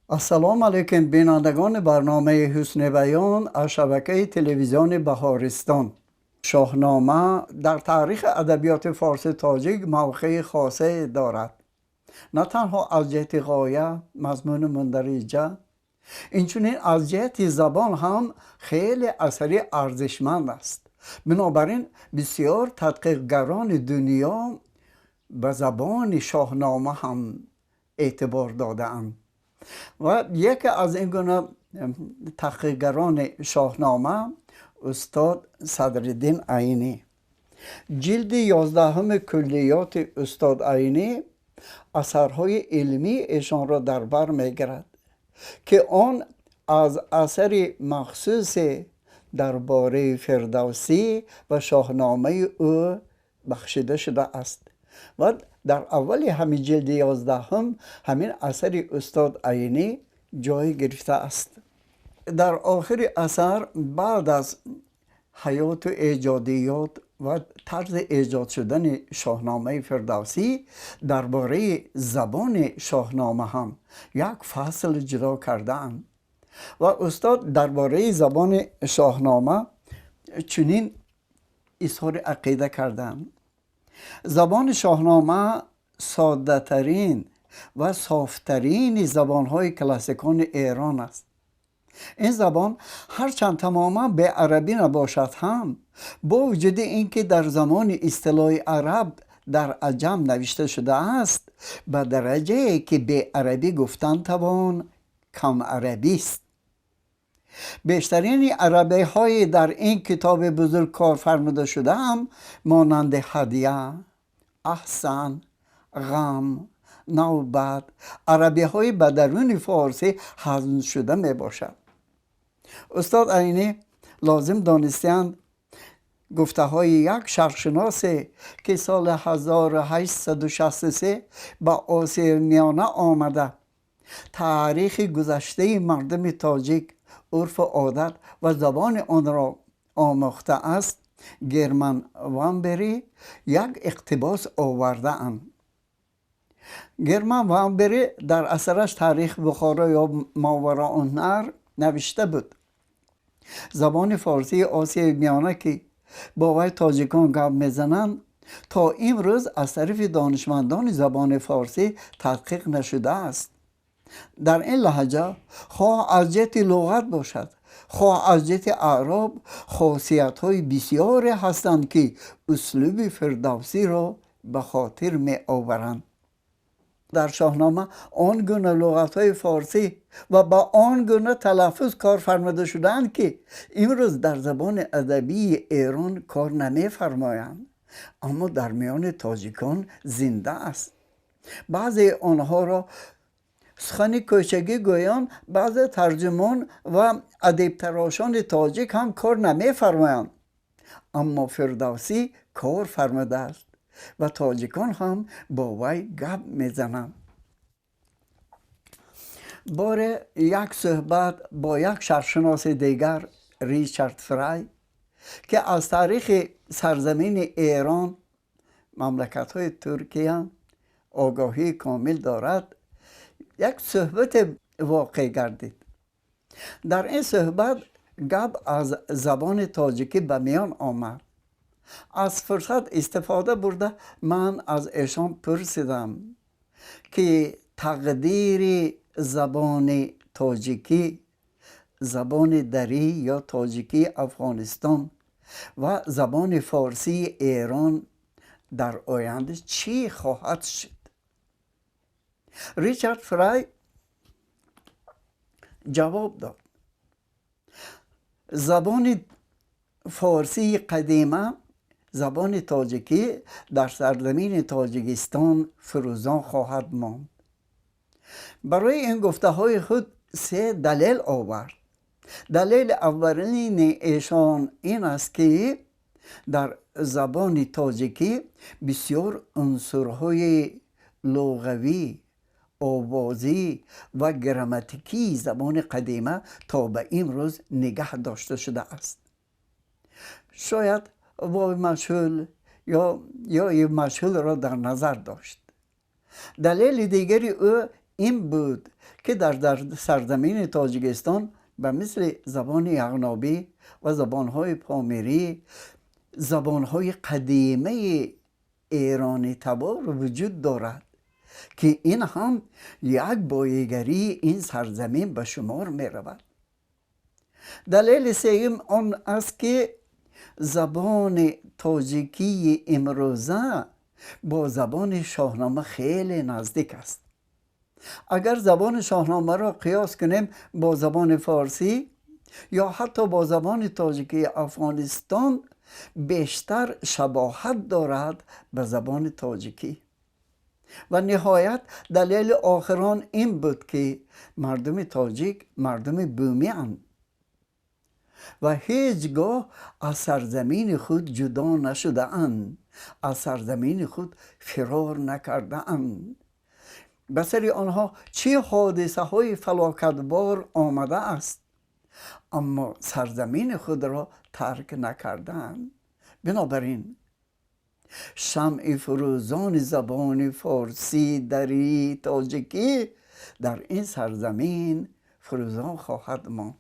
السلام علیکم بینندگان برنامه حسن بیان از شبکه تلویزیون بهارستان. شاهنامه در تاریخ ادبیات فارسی تاجیک موقع خاصه دارد، نه تنها از جهت غایه، مضمون مندرجه، اینچنین از جهت زبان هم خیلی اثری ارزشمند است. بنابراین بسیار تحقیقگران دنیا به زبان شاهنامه هم اعتبار داده‌اند و یکی از این گونه تحقیقگران شاهنامه استاد صدرالدین عینی. جلد 11 کلیات استاد عینی اثرهای علمی ایشان را در بر میگیرد که آن از اثر مخصوص درباره فردوسی و شاهنامه او بخشیده شده است و در اول همین جلد 11 همین اثر استاد عینی جای گرفته است. در آخر اثر بعد از حیات و ایجادیات و طرز ایجاد شدن شاهنامه فردوسی درباره زبان شاهنامه هم یک فصل جدا کرده‌اند و استاد درباره زبان شاهنامه چنین اظهار عقیده کردند: زبان شاهنامه ساده ترین و صافترین زبانهای کلاسیکان ایران است. این زبان هرچند تماما به عربی نباشد هم با وجود اینکه در زمان اصطلاح عرب در عجم نوشته شده است، به درجه که به عربی گفتن توان کم عربی است. بیشترین عربی های در این کتاب بزرگ کار فرموده شده هم مانند هدیه، احسن، غم، نوبت عربی های به درون فارسی هضم شده می باشد. استاد عینی لازم دانستند گفته های یک شرقشناس که سال 1863 به آسیای میانه آمده تاریخ گذشته مردم تاجیک، عرف و عادت و زبان آن را آموخته است، گرمن وانبری یک اقتباس آورده اند. گرمن وانبری در اثرش تاریخ بخارا یا ماوراءالنهر نوشته بود: زبان فارسی آسیای میانه که با وی تاجیکان گپ میزنند تا امروز از طرف دانشمندان زبان فارسی تحقیق نشده است. در این لهجه خواه از جهت لغت باشد، خواه از جهت اعراب، خاصیت های بسیاری هستند که اسلوب فردوسی را به خاطر می آورند. در شاهنامه آن گونه لغت های فارسی و با آن گونه تلفظ کار فرموده شدند که امروز در زبان ادبی ایران کار نمی فرمایند، اما در میان تاجیکان زنده است. بعضی آنها را سخن کوچگی گویان، بعض ترجمان و ادیب تراشان تاجیک هم کار نمی فرمایند، اما فردوسی کار فرموده است و تاجیکان هم با وی گپ میزنند. بار یک صحبت با یک شرقشناس دیگر، ریچارد فری، که از تاریخ سرزمین ایران، مملکت های ترکیه آگاهی کامل دارد، یک صحبت واقع گردید. در این صحبت گپ از زبان تاجیکی به میان آمد. از فرصت استفاده برده من از ایشان پرسیدم که تقدیر زبان تاجیکی، زبان دری یا تاجیکی افغانستان و زبان فارسی ایران در آینده چی خواهد شد؟ ریچارد فری جواب داد: زبان فارسی قدیمه، زبان تاجیکی در سرزمین تاجیکستان فروزان خواهد ماند. برای این گفته های خود 3 دلیل آورد. دلیل اولین ایشان این است که در زبان تاجیکی بسیار عنصرهای لغوی، آوازی و گراماتیکی زبان قدیمه تا به امروز نگه داشته شده است. شاید واو مجهول یا مجهول را در نظر داشت. دلیل دیگری او این بود که در سرزمین تاجیکستان به مثل زبان یغنابی و زبانهای پامیری، زبانهای قدیمه ایرانی تبار وجود دارد که این هم یک بایگری این سرزمین به شمار می رود. دلیل سوم آن است که زبان تاجیکی امروزه با زبان شاهنامه خیلی نزدیک است. اگر زبان شاهنامه را قیاس کنیم با زبان فارسی یا حتی با زبان تاجیکی افغانستان، بیشتر شباهت دارد به زبان تاجیکی. و نهایت دلیل آخران این بود که مردم تاجیک مردم بومی اند و هیچگاه از سرزمین خود جدا نشده اند، از سرزمین خود فرار نکرده اند. به سر آنها چه حادثه های فلاکتبار آمده است، اما سرزمین خود را ترک نکردند. بنابراین شمع فروزان زبان فارسی، دری، تاجیکی در این سرزمین فروزان خواهد ماند.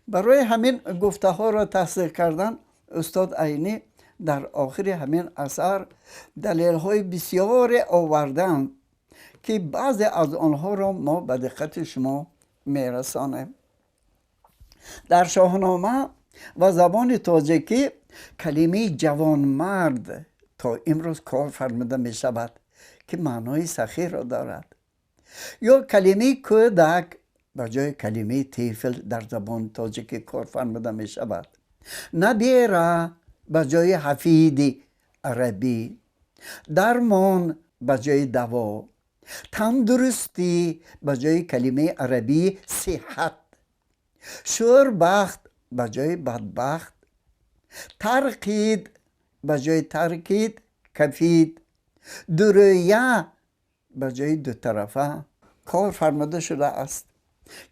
برای همین گفته ها را تصدیق کردن، استاد عینی در آخر همین اثر دلیل های بسیار آوردند که بعضی از آنها را ما به دقت شما میرسانیم. در شاهنامه و زبان تاجیکی کلمه جوانمرد تا امروز کار فرموده می شود که معنای سخی را دارد، یا کلمه کودک به جای کلمه طفل در زبان تاجیکی کار فرموده می شود، نبیره به جای حفید عربی، درمان به جای دوا، تندرستی به جای کلمه عربی صحت، شوربخت به جای بدبخت، ترقید به جای ترکید کفید، دوریه به جای دو طرفه کار فرموده شده است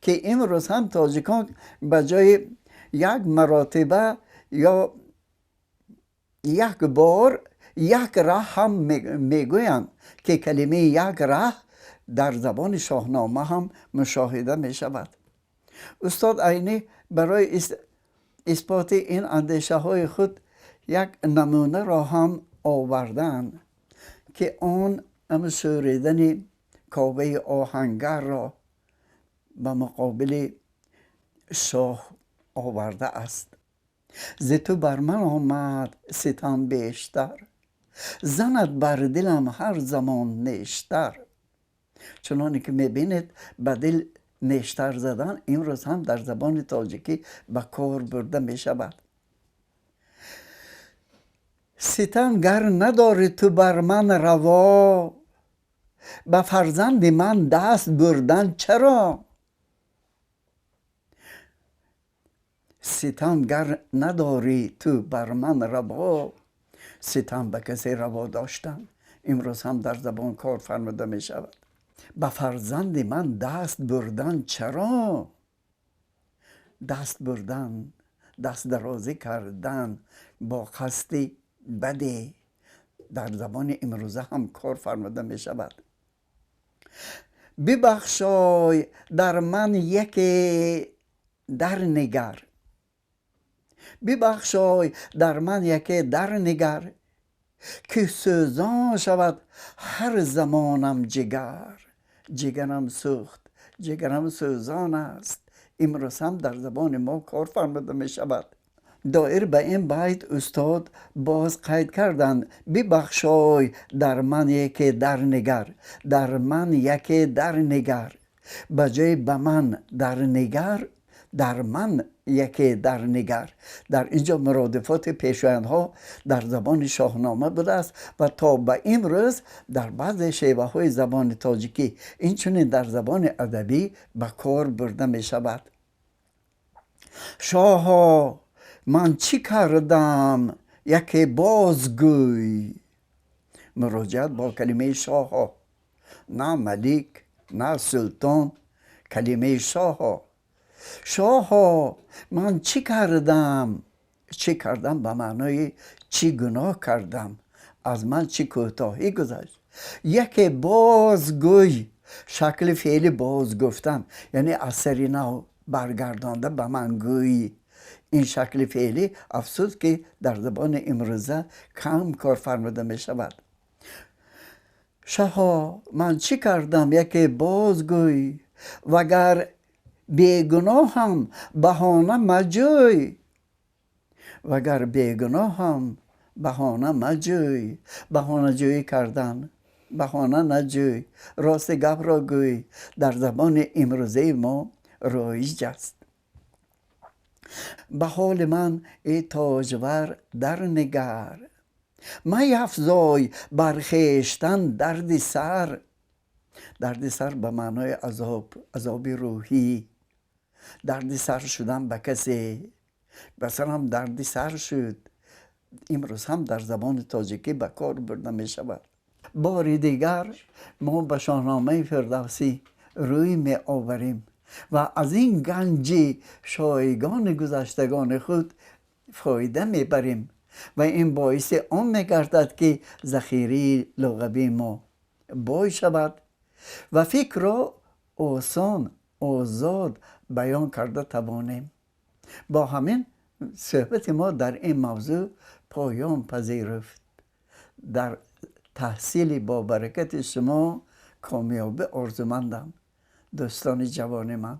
که امروز هم تاجیکان به جای یک مراتبه یا یک بار یک ره هم میگویند که کلمه یک ره در زبان شاهنامه هم مشاهده می شود. استاد عینی برای اثبات این اندیشه های خود یک نمونه را هم آوردند که آن شوریدن کاوه آهنگر را به مقابل شاه آورده است. ز تو بر من آمد ستم بیشتر، زند بر دلم هر زمان نیشتر. چنانی که میبینید به دل نیشتر زدن امروز هم در زبان تاجیکی به کار برده می شود. ستم گر نداری تو بر من روا، به فرزند من دست بردن چرا؟ ستم گر نداری تو بر من روا، ستم به کسی روا داشتن امروز هم در زبان کار فرموده می شود. به فرزند من دست بردن چرا؟ دست بردن، دست درازی کردن با قصد بدی در زبان امروزه هم کار فرموده می شود. ببخشای در من یکی در نگر، ببخشای در من یکی در نگر، که سوزان شود هر زمانم جگر. جگرم سوخت، جگرم سوزان است امروز هم در زبان ما کار فرموده می شود. دایر به این بیت استاد باز قید کردند ببخشای در من یکی در نگر، در من یکی در نگر، به جای به من در نگر در من یکی در نگر. در اینجا مرادفات پیشوندها در زبان شاهنامه بوده است و تا به امروز در بعض شیوه های زبان تاجیکی اینچنین در زبان ادبی به کار برده می شود. شاها من چی کردم یکی بازگوی. مراجعت با کلمه شاها، نه ملک نه سلطان، کلمه شاها. شاها من چی کردم؟ چی کردم به معنای چی گناه کردم، از من چی کوتاهی گذشت. یکی بازگوی شکل فعل باز گفتن یعنی اثری نو برگردانده به من گویی. این شکل فعلی افسوس که در زبان امروزه کم کار فرموده می شود. شها من چی کردم یکی بازگوی، وگر بیگناهم بهانه مجوی. وگر بیگناهم بهانه مجوی. بهانه جویی کردن، بهانه نجوی، راست گپ را گوی در زبان امروزه ما رایج است. به حال من ای تاجور در نگر، میفزای بر خویشتن درد سر. درد سر به معنای عذاب روحی. درد سر شدن به کسی، مثلا هم درد سر شد، امروز هم در زبان تاجیکی به کار برده می شود. بار دیگر ما به شاهنامه فردوسی روی می آوریم و از این گنج شایگان گذشتگان خود فایده می بریم و این باعث آن می گردد که ذخیره لغوی ما بای شود و فکر را آسان آزاد بیان کرده توانیم. با همین صحبت ما در این موضوع پایان پذیرفت. در تحصیل با برکت شما کامیابی آرزومندم دوستان جوان من.